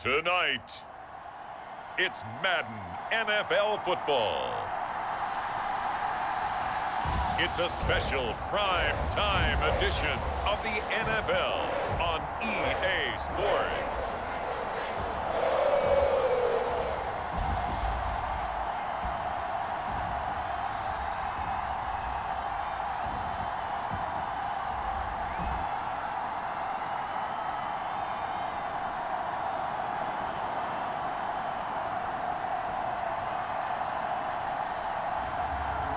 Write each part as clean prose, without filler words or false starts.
Tonight, it's Madden NFL football. It's a special prime time edition of the NFL on EA Sports.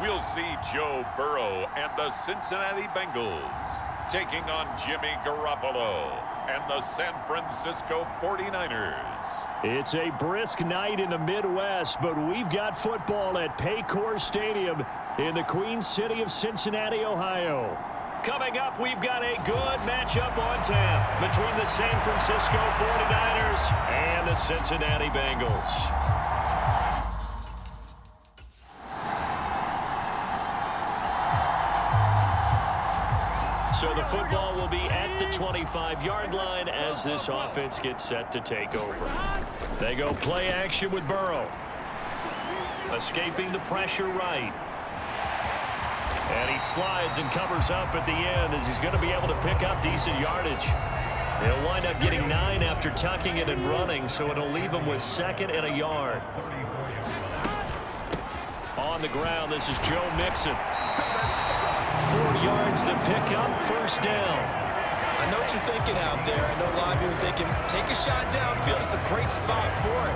We'll see Joe Burrow and the Cincinnati Bengals taking on Jimmy Garoppolo and the San Francisco 49ers. It's a brisk night in the Midwest, but we've got football at Paycor Stadium in the Queen City of Cincinnati, Ohio. Coming up, we've got a good matchup on tap between the San Francisco 49ers and the Cincinnati Bengals. So the football will be at the 25-yard line as this offense gets set to take over. They go play action with Burrow. Escaping the pressure right. And he slides and covers up at the end as he's going to be able to pick up decent yardage. He'll wind up getting 9 after tucking it and running, so it'll leave him with 2nd and a yard. On the ground, this is Joe Mixon. 4 yards the pickup, first down. I know what you're thinking out there. I know a lot of you are thinking, take a shot downfield. It's a great spot for it.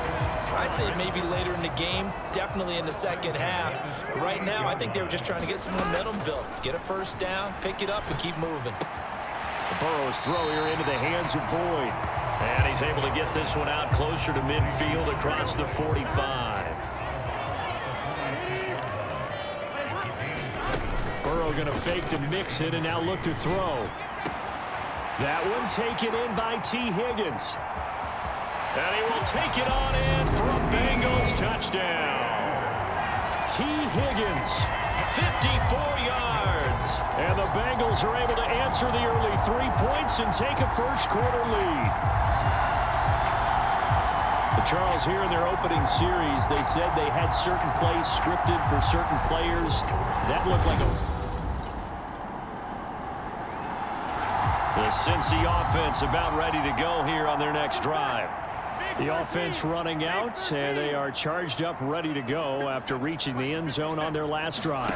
I'd say maybe later in the game, definitely in the second half. But right now, I think they were just trying to get some momentum built. Get a first down, pick it up, and keep moving. Burrow's throw here into the hands of Boyd. And he's able to get this one out closer to midfield across the 45. Burrow going to fake to Mixon and now look to throw. That one taken in by T. Higgins. And he will take it on in for a Bengals touchdown. T. Higgins, 54 yards. And the Bengals are able to answer the early 3 points and take a first-quarter lead. Charles, here in their opening series, they said they had certain plays scripted for certain players. That looked like a... The Cincy offense about ready to go here on their next drive. The offense running out, and they are charged up, ready to go after reaching the end zone on their last drive.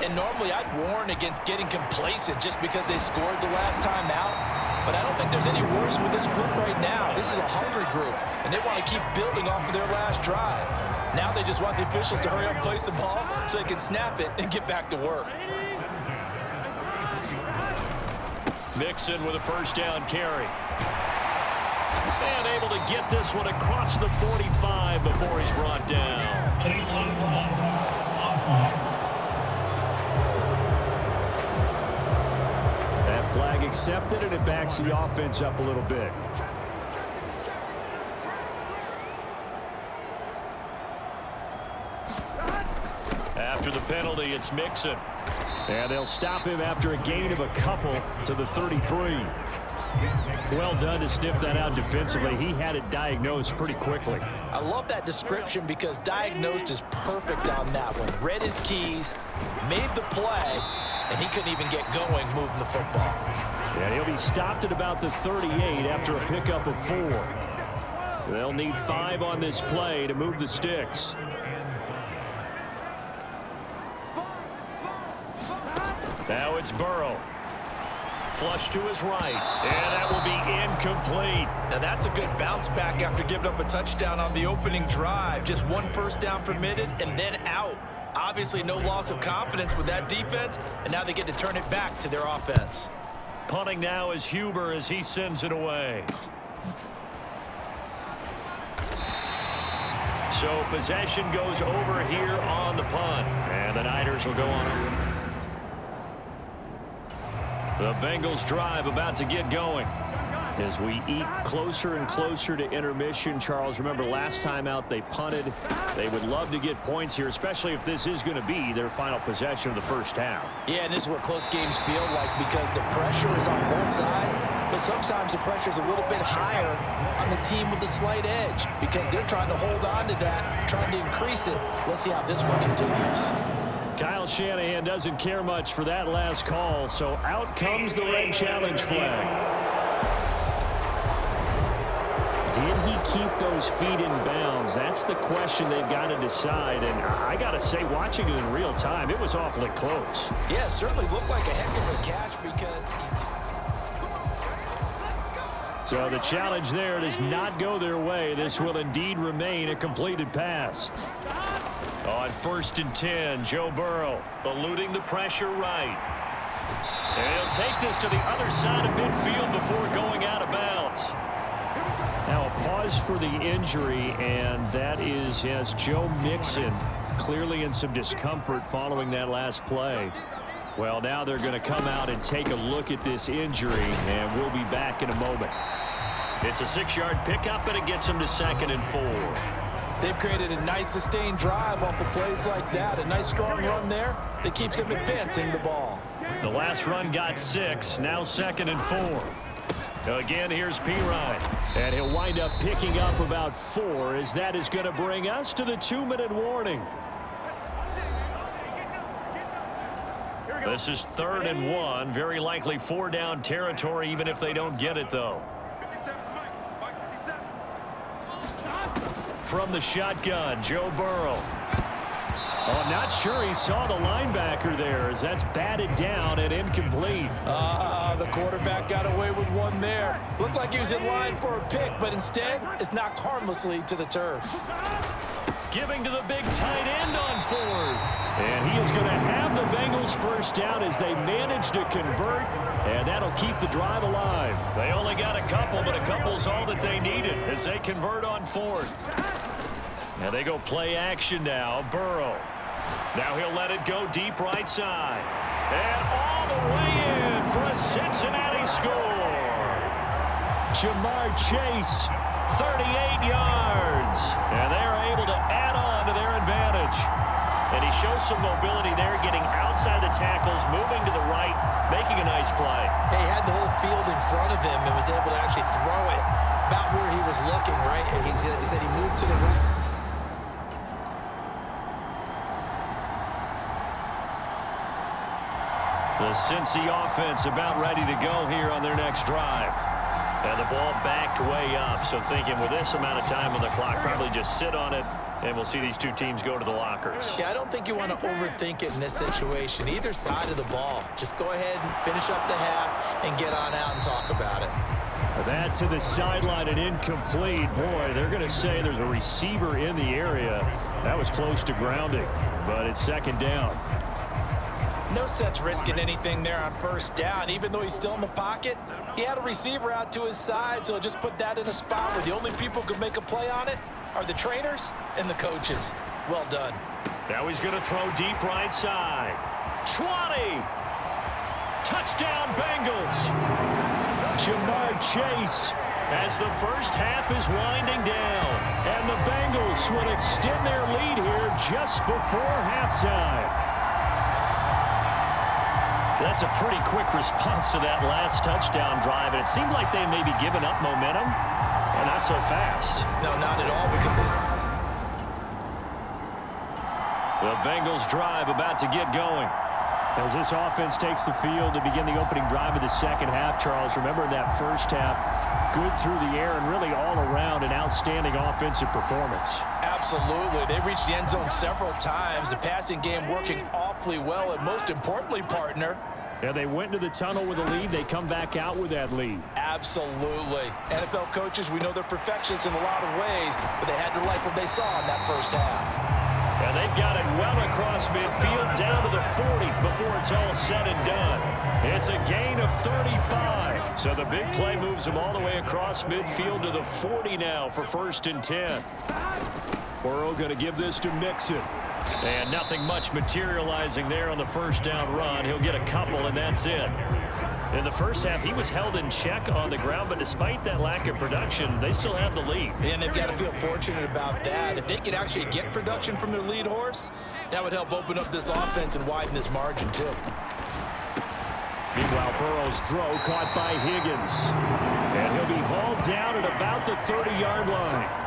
And normally I'd warn against getting complacent just because they scored the last time out. But I don't think there's any worries with this group right now. This is a hungry group, and they want to keep building off of their last drive. Now they just want the officials to hurry up and place the ball so they can snap it and get back to work. Mixon with a first down carry. And able to get this one across the 45 before he's brought down. That flag accepted, and it backs the offense up a little bit. After the penalty, it's Mixon. And they'll stop him after a gain of a couple to the 33. Well done to sniff that out defensively. He had it diagnosed pretty quickly. I love that description because diagnosed is perfect on that one. Read his keys, made the play, and he couldn't even get going moving the football. And he'll be stopped at about the 38 after a pickup of 4. They'll need 5 on this play to move the sticks. Now it's Burrow. Flush to his right. And that will be incomplete. Now that's a good bounce back after giving up a touchdown on the opening drive. Just 1 first down permitted and then out. Obviously, no loss of confidence with that defense, and now they get to turn it back to their offense. Punting now is Huber as he sends it away. So possession goes over here on the punt, and the Niners will go on. The Bengals drive about to get going. As we eat closer and closer to intermission, Charles, remember last time out they punted. They would love to get points here, especially if this is going to be their final possession of the first half. Yeah, and this is what close games feel like because the pressure is on both sides, but sometimes the pressure is a little bit higher on the team with the slight edge because they're trying to hold on to that, trying to increase it. Let's see how this one continues. Kyle Shanahan doesn't care much for that last call, so out comes the red challenge flag. Did he keep those feet in bounds? That's the question they've got to decide. And I got to say, watching it in real time, it was awfully close. Yeah, it certainly looked like a heck of a catch because he... So the challenge there does not go their way. This will indeed remain a completed pass. On 1st and 10, Joe Burrow eluding the pressure right. And he'll take this to the other side of midfield before going out of bounds. Now a pause for the injury, and that is as Joe Mixon clearly in some discomfort following that last play. Well, now they're going to come out and take a look at this injury, and we'll be back in a moment. It's a 6-yard pickup, and it gets them to 2nd and 4. They've created a nice sustained drive off of plays like that. A nice strong run there that keeps them advancing the ball. The last run got 6, now 2nd and 4. Again, here's Pirine, and he'll wind up picking up about 4 as that is going to bring us to the 2-minute warning. This is 3rd and 1, very likely 4-down territory even if they don't get it, though. From the shotgun, Joe Burrow. Oh, I'm not sure he saw the linebacker there as that's batted down and incomplete. The quarterback got away with one there. Looked like he was in line for a pick, but instead it's knocked harmlessly to the turf. Giving to the big tight end on 4th. And he is going to have the Bengals first down as they manage to convert, and that'll keep the drive alive. They only got a couple, but a couple's all that they needed as they convert on 4th. Now they go play action now. Burrow. Now he'll let it go deep right side. And all the way in for a Cincinnati score. Jamar Chase, 38 yards. And they're able to add on to their advantage. And he shows some mobility there, getting outside the tackles, moving to the right, making a nice play. He had the whole field in front of him and was able to actually throw it about where he was looking, right? And he said he moved to the right. The Cincy offense about ready to go here on their next drive. And the ball backed way up, so thinking with this amount of time on the clock, probably just sit on it, and we'll see these two teams go to the lockers. Yeah, I don't think you want to overthink it in this situation. Either side of the ball. Just go ahead and finish up the half and get on out and talk about it. That to the sideline and incomplete. Boy, they're going to say there's a receiver in the area. That was close to grounding, but it's 2nd down. No sense risking anything there on 1st down. Even though he's still in the pocket, he had a receiver out to his side, so just put that in a spot where the only people who can make a play on it are the trainers and the coaches. Well done. Now he's going to throw deep right side. 20. Touchdown, Bengals. Jamar Chase as the first half is winding down. And the Bengals will extend their lead here just before halftime. That's a pretty quick response to that last touchdown drive, and it seemed like they may be giving up momentum, but not so fast. No, not at all, because the Bengals drive about to get going. As this offense takes the field to begin the opening drive of the second half, Charles, remember in that first half, good through the air and really all around an outstanding offensive performance. Absolutely. They reached the end zone several times. The passing game working awfully well, and most importantly, partner. Yeah, they went into the tunnel with a lead. They come back out with that lead. Absolutely. NFL coaches, we know they're perfectionists in a lot of ways, but they had to like what they saw in that first half. And And they've got it well across midfield down to the 40 before it's all said and done. It's a gain of 35. So the big play moves them all the way across midfield to the 40 now for 1st and 10. Burrow going to give this to Mixon. And nothing much materializing there on the first down run. He'll get a couple, and that's it. In the first half, he was held in check on the ground, but despite that lack of production, they still have the lead. And they've got to feel fortunate about that. If they could actually get production from their lead horse, that would help open up this offense and widen this margin, too. Meanwhile, Burrow's throw caught by Higgins. And he'll be hauled down at about the 30-yard line.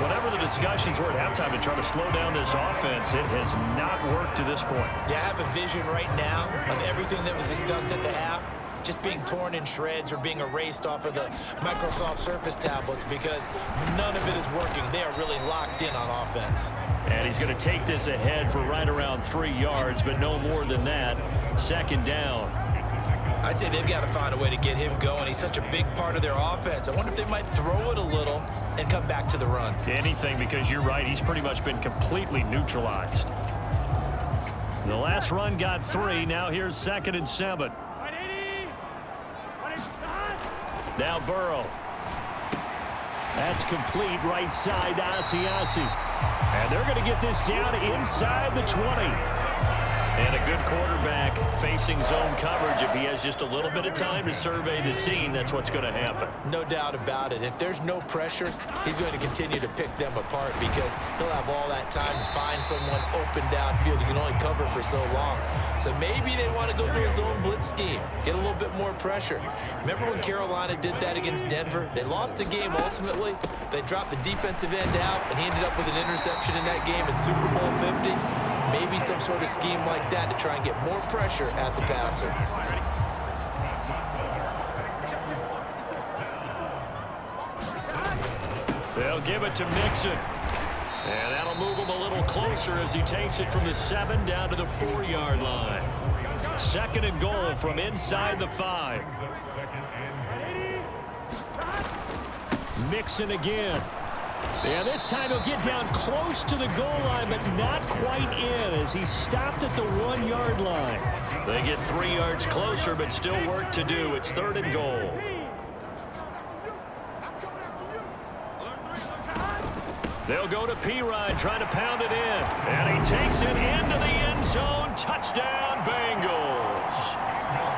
Whatever the discussions were at halftime to try to slow down this offense, it has not worked to this point. Yeah, I have a vision right now of everything that was discussed at the half just being torn in shreds or being erased off of the Microsoft Surface tablets because none of it is working. They are really locked in on offense. And he's going to take this ahead for right around 3 yards, but no more than that. 2nd down. I'd say they've got to find a way to get him going. He's such a big part of their offense. I wonder if they might throw it a little and come back to the run. Anything, because you're right. He's pretty much been completely neutralized. The last run got 3. Now here's 2nd and 7. Now Burrow. That's complete right side to Asiasi. And they're going to get this down inside the 20. And a good quarterback facing zone coverage. If he has just a little bit of time to survey the scene, that's what's going to happen. No doubt about it. If there's no pressure, he's going to continue to pick them apart because he'll have all that time to find someone open downfield. He can only cover for so long. So maybe they want to go through a zone blitz scheme, get a little bit more pressure. Remember when Carolina did that against Denver? They lost the game ultimately. They dropped the defensive end out, and he ended up with an interception in that game in Super Bowl 50. Maybe some sort of scheme like that to try and get more pressure at the passer. They'll give it to Mixon. And that'll move him a little closer as he takes it from the 7 down to the 4-yard line. 2nd and goal from inside the 5. Mixon again. And this time he'll get down close to the goal line, but not quite in as he stopped at the 1-yard line. They get 3 yards closer, but still work to do. It's 3rd and goal. They'll go to Pirine, trying to pound it in. And he takes it into the end zone. Touchdown, Bengals.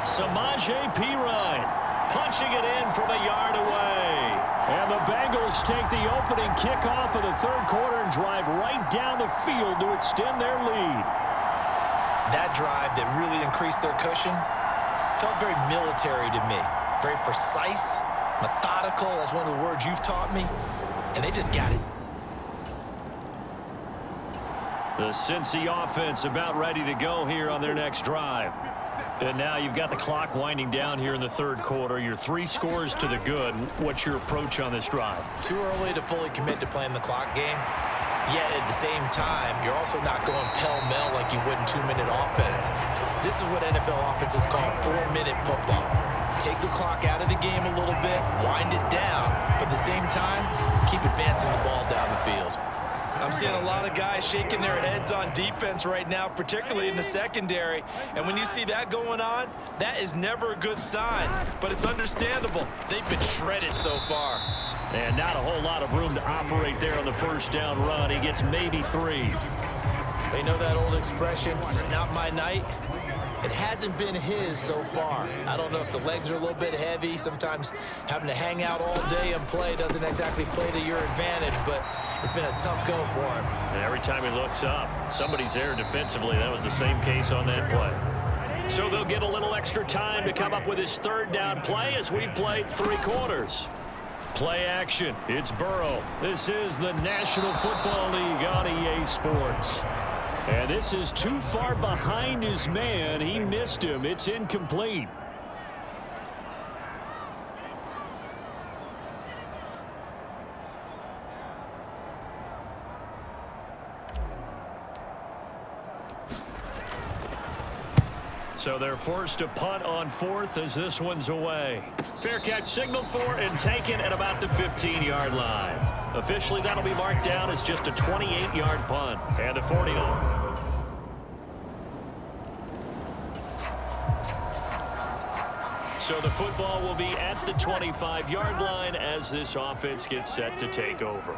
Samaje Pirine punching it in from a yard away. And the Bengals take the opening kickoff of the 3rd quarter and drive right down the field to extend their lead. That drive that really increased their cushion felt very military to me. Very precise, methodical. That's one of the words you've taught me. And they just got it. The Cincy offense about ready to go here on their next drive. And now you've got the clock winding down here in the 3rd quarter. Your 3 scores to the good. What's your approach on this drive? Too early to fully commit to playing the clock game. Yet at the same time, you're also not going pell-mell like you would in 2-minute offense. This is what NFL offenses call 4-minute football. Take the clock out of the game a little bit, wind it down, but at the same time, keep advancing the ball down the field. I'm seeing a lot of guys shaking their heads on defense right now, particularly in the secondary. And when you see that going on, that is never a good sign. But it's understandable. They've been shredded so far. And not a whole lot of room to operate there on the 1st down run. He gets maybe 3. You know that old expression, it's not my night? It hasn't been his so far. I don't know if the legs are a little bit heavy. Sometimes having to hang out all day and play doesn't exactly play to your advantage, but it's been a tough go for him. And every time he looks up, somebody's there defensively. That was the same case on that play. So they'll get a little extra time to come up with his 3rd down play as we've played 3 quarters. Play action. It's Burrow. This is the National Football League on EA Sports. And this is too far behind his man. He missed him. It's incomplete. So they're forced to punt on 4th as this one's away. Fair catch signaled for and taken at about the 15-yard line. Officially, that'll be marked down as just a 28-yard punt. And the 49. So the football will be at the 25-yard line as this offense gets set to take over.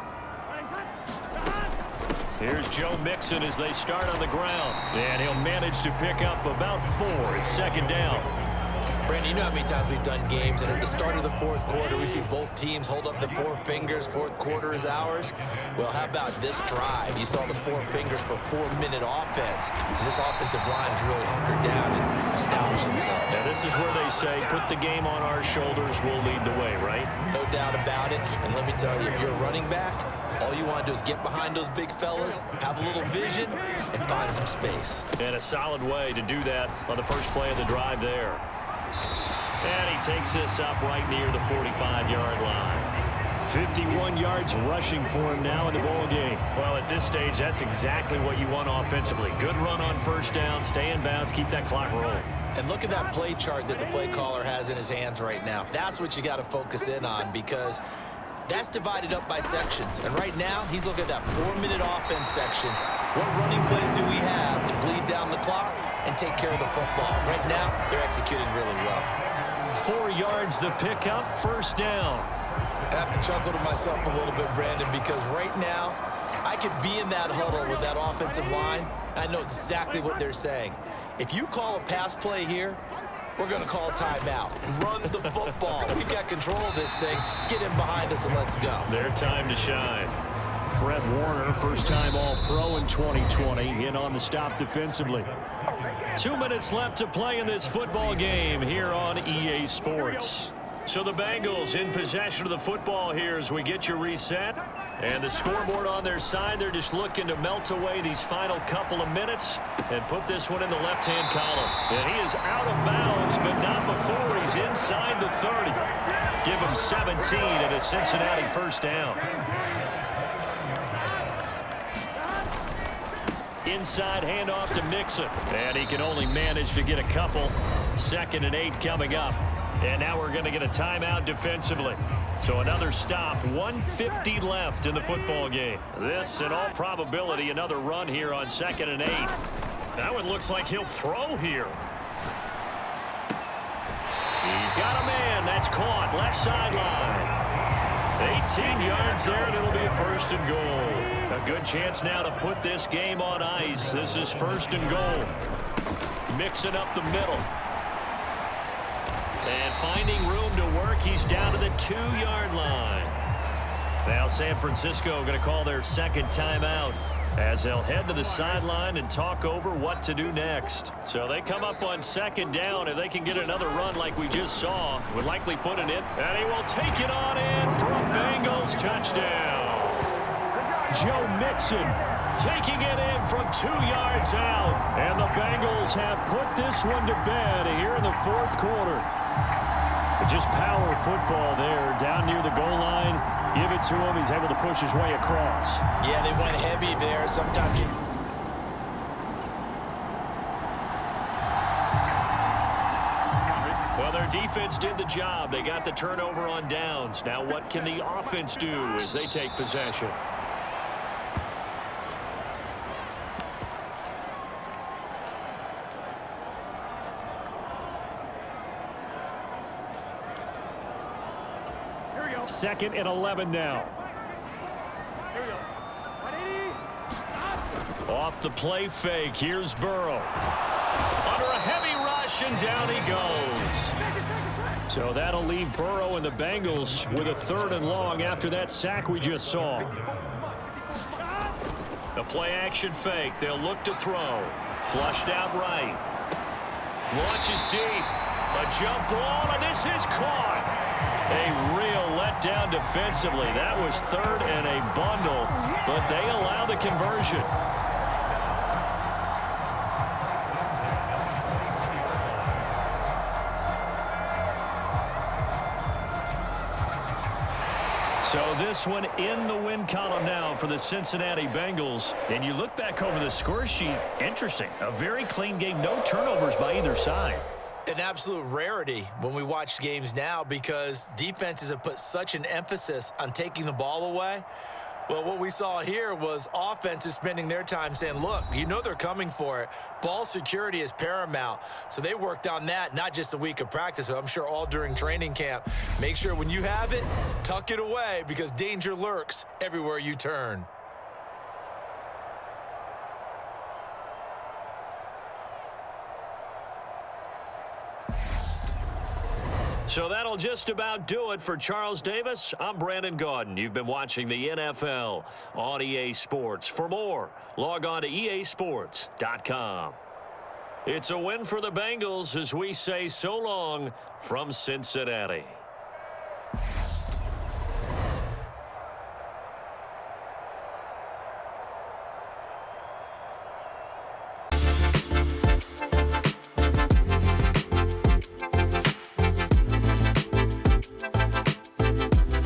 Here's Joe Mixon as they start on the ground. And he'll manage to pick up about 4. It's second down. Brandon, you know how many times we've done games, and at the start of the fourth quarter, we see both teams hold up the 4 fingers. Fourth quarter is ours. Well, how about this drive? You saw the 4 fingers for 4-minute offense. And this offensive line is really hunkered down and established themselves. Now, this is where they say, put the game on our shoulders, we'll lead the way, right? No doubt about it. And let me tell you, if you're a running back, all you want to do is get behind those big fellas, have a little vision, and find some space. And a solid way to do that on the first play of the drive there. And he takes this up right near the 45-yard line. 51 yards rushing for him now in the ball game. Well, at this stage, that's exactly what you want offensively. Good run on first down, stay in bounds, keep that clock rolling. And look at that play chart that the play caller has in his hands right now. That's what you got to focus in on, because that's divided up by sections. And right now, he's looking at that 4-minute offense section. What running plays do we have to bleed down the clock and take care of the football? Right now, they're executing really well. 4 yards the pickup, first down. I have to chuckle to myself a little bit, Brandon, because right now, I could be in that huddle with that offensive line, and I know exactly what they're saying. If you call a pass play here, we're going to call a timeout. Run the football. We've got control of this thing. Get him behind us and let's go. Their time to shine. Fred Warner, first-time All-Pro in 2020, in on the stop defensively. 2 minutes left to play in this football game here on EA Sports. So the Bengals in possession of the football here as we get you reset. And the scoreboard on their side, they're just looking to melt away these final couple of minutes and put this one in the left-hand column. And he is out of bounds, but not before he's inside the 30. Give him 17 and a Cincinnati first down. Inside handoff to Mixon. And he can only manage to get a couple. 2nd and 8 coming up. And now we're going to get a timeout defensively. So another stop, 1:50 left in the football game. This, in all probability, another run here on 2nd and 8. That one looks like he'll throw here. He's got a man. That's caught. Left sideline. 18 yards there, and it'll be a 1st and goal. A good chance now to put this game on ice. This is 1st and goal. Mixing up the middle. And finding room to work, he's down to the 2-yard line. Now San Francisco going to call their 2nd timeout as they'll head to the sideline and talk over what to do next. So they come up on 2nd down. If they can get another run like we just saw, would likely put it in. And he will take it on in for a Bengals touchdown. Joe Mixon taking it in from 2 yards out. And the Bengals have put this one to bed here in the 4th quarter. Just power football there down near the goal line. Give it to him. He's able to push his way across. Yeah, they went heavy there. Sometimes you... Well, their defense did the job. They got the turnover on downs. Now what can the offense do as they take possession? Second and 11 now. Here we go. Off the play fake. Here's Burrow. Under a heavy rush, and down he goes. So that'll leave Burrow and the Bengals with a 3rd and long after that sack we just saw. The play action fake. They'll look to throw. Flushed out right. Launches deep. A jump ball, and this is caught. A real letdown defensively. That was 3rd and a bundle, but they allow the conversion. So this one in the win column now for the Cincinnati Bengals. And you look back over the score sheet, interesting. A very clean game, no turnovers by either side. an absolute rarity when we watch games now because defenses have put such an emphasis on taking the ball away. Well, what we saw here was offenses spending their time saying, look, you know they're coming for it. Ball security is paramount. So they worked on that, not just a week of practice, but I'm sure all during training camp. Make sure when you have it, tuck it away because danger lurks everywhere you turn. So that'll just about do it for Charles Davis. I'm Brandon Gaudin. You've been watching the NFL on EA Sports. For more, log on to easports.com. It's a win for the Bengals as we say so long from Cincinnati.